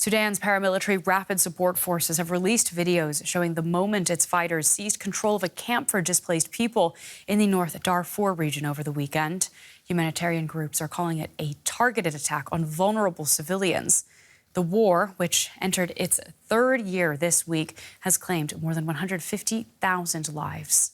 Sudan's paramilitary rapid support forces have released videos showing the moment its fighters seized control of a camp for displaced people in the North Darfur region over the weekend. Humanitarian groups are calling it a targeted attack on vulnerable civilians. The war, which entered its third year this week, has claimed more than 150,000 lives.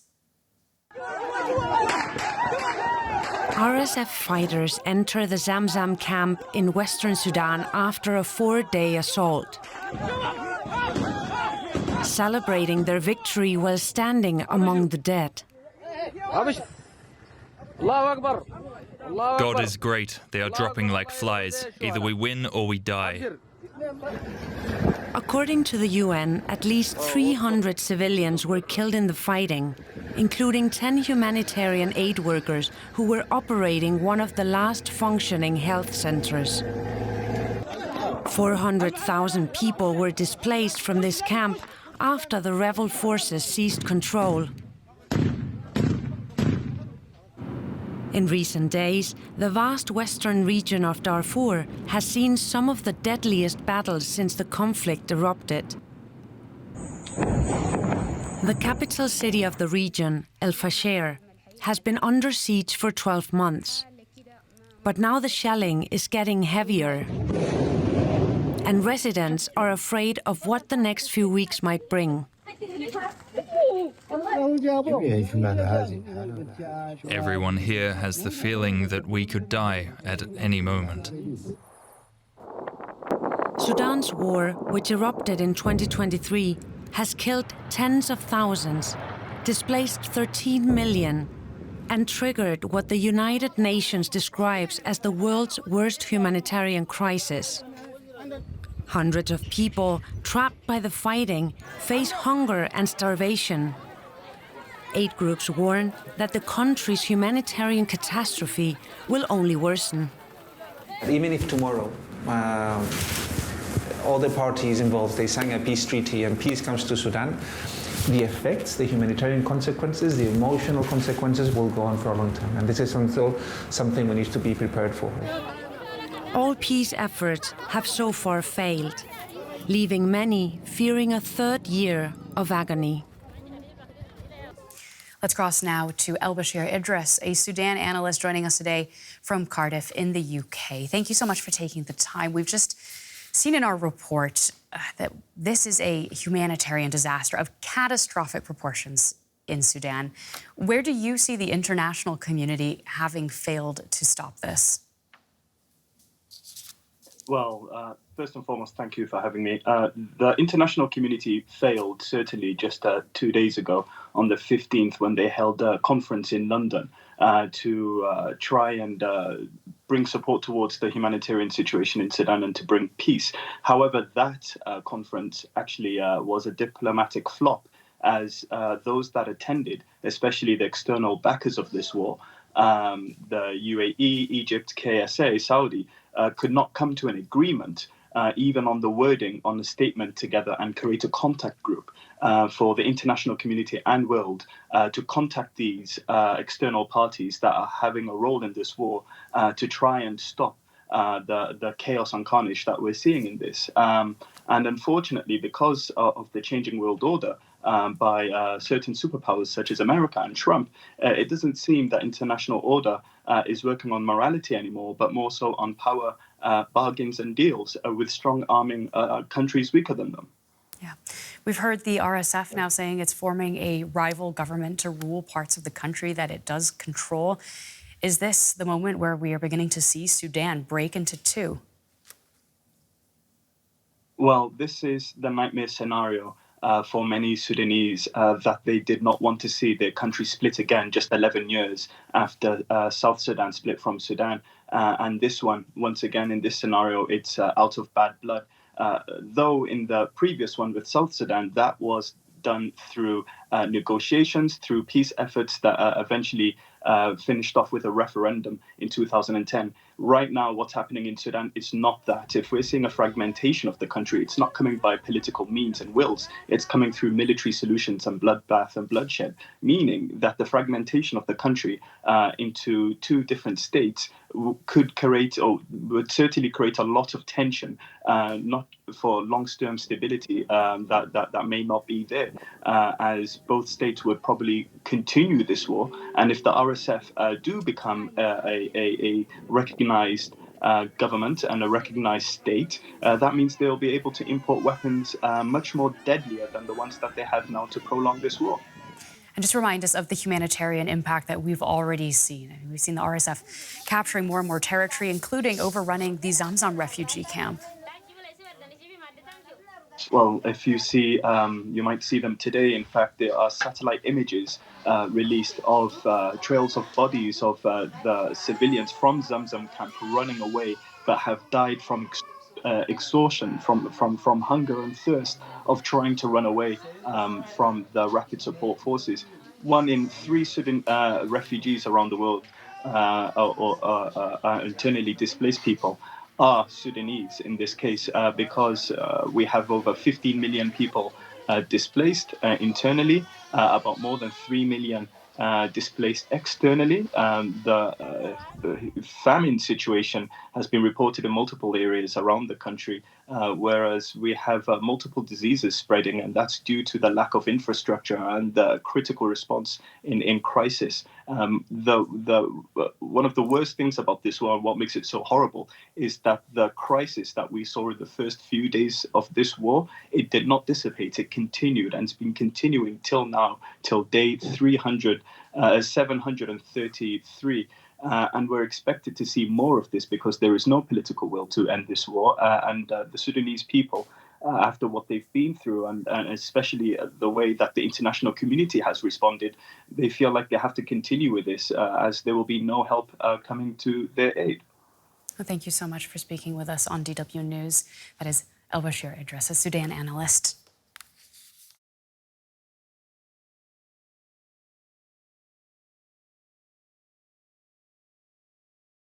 RSF fighters enter the Zamzam camp in western Sudan after a 4-day assault, celebrating their victory while standing among the dead. God is great. They are dropping like flies. Either we win or we die. According to the UN, at least 300 civilians were killed in the fighting, including 10 humanitarian aid workers who were operating one of the last functioning health centers. 400,000 people were displaced from this camp after the rebel forces seized control. In recent days, the vast western region of Darfur has seen some of the deadliest battles since the conflict erupted. The capital city of the region, El Fasher, has been under siege for 12 months. But now the shelling is getting heavier, and residents are afraid of what the next few weeks might bring. Everyone here has the feeling that we could die at any moment. Sudan's war, which erupted in 2023, has killed tens of thousands, displaced 13 million, and triggered what the United Nations describes as the world's worst humanitarian crisis. Hundreds of people, trapped by the fighting, face hunger and starvation. Aid groups warn that the country's humanitarian catastrophe will only worsen. Even if tomorrow all the parties involved, they sign a peace treaty and peace comes to Sudan, the effects, the humanitarian consequences, the emotional consequences will go on for a long time. And this is also something we need to be prepared for. All peace efforts have so far failed, leaving many fearing a third year of agony. Let's cross now to El-Bashir Idris, a Sudan analyst joining us today from Cardiff in the UK. Thank you so much for taking the time. We've just seen in our report that this is a humanitarian disaster of catastrophic proportions in Sudan. Where do you see the international community having failed to stop this? Well, first and foremost, thank you for having me. The international community failed, certainly, just 2 days ago on the 15th when they held a conference in London to try and bring support towards the humanitarian situation in Sudan and to bring peace. However, that conference actually was a diplomatic flop, as those that attended, especially the external backers of this war, the UAE, Egypt, KSA, Saudi, could not come to an agreement, even on the wording on the statement together, and create a contact group for the international community and world to contact these external parties that are having a role in this war to try and stop the chaos and carnage that we're seeing in this. And unfortunately, because of the changing world order by certain superpowers such as America and Trump, it doesn't seem that international order is working on morality anymore, but more so on power, bargains and deals with strong arming countries weaker than them. Yeah. We've heard the RSF now saying it's forming a rival government to rule parts of the country that it does control. Is this the moment where we are beginning to see Sudan break into two? Well, this is the nightmare scenario for many Sudanese that they did not want to see their country split again just 11 years after South Sudan split from Sudan. And this one, once again, in this scenario, it's out of bad blood. Though in the previous one with South Sudan, that was done through negotiations, through peace efforts that eventually finished off with a referendum in 2010. Right now, what's happening in Sudan is not that. If we're seeing a fragmentation of the country, it's not coming by political means and wills. It's coming through military solutions and bloodbath and bloodshed, meaning that the fragmentation of the country into two different states could create, or would certainly create, a lot of tension, not for long-term stability that may not be there, as both states would probably continue this war. And if the RSF do become a recognized government and a recognized state, that means they'll be able to import weapons much more deadlier than the ones that they have now to prolong this war. And just remind us of the humanitarian impact that we've already seen. I mean, we've seen the RSF capturing more and more territory, including overrunning the Zamzam refugee camp. Well, if you see, you might see them today. In fact, there are satellite images released of trails of bodies of the civilians from Zamzam camp running away, but have died from exhaustion, from hunger and thirst, of trying to run away from the rapid support forces. 1 in 3 Sudan refugees around the world, or internally displaced people, are Sudanese in this case, because we have over 15 million people displaced internally, about more than 3 million displaced externally. The famine situation has been reported in multiple areas around the country, whereas we have multiple diseases spreading, and that's due to the lack of infrastructure and the critical response in crisis. One of the worst things about this war, and what makes it so horrible, is that the crisis that we saw in the first few days of this war, it did not dissipate. It continued, and it's been continuing till now, till day 733. And we're expected to see more of this because there is no political will to end this war. And the Sudanese people, after what they've been through, and especially the way that the international community has responded, they feel like they have to continue with this, as there will be no help coming to their aid. Well, thank you so much for speaking with us on DW News. That is El Bashir Idris, a Sudan analyst.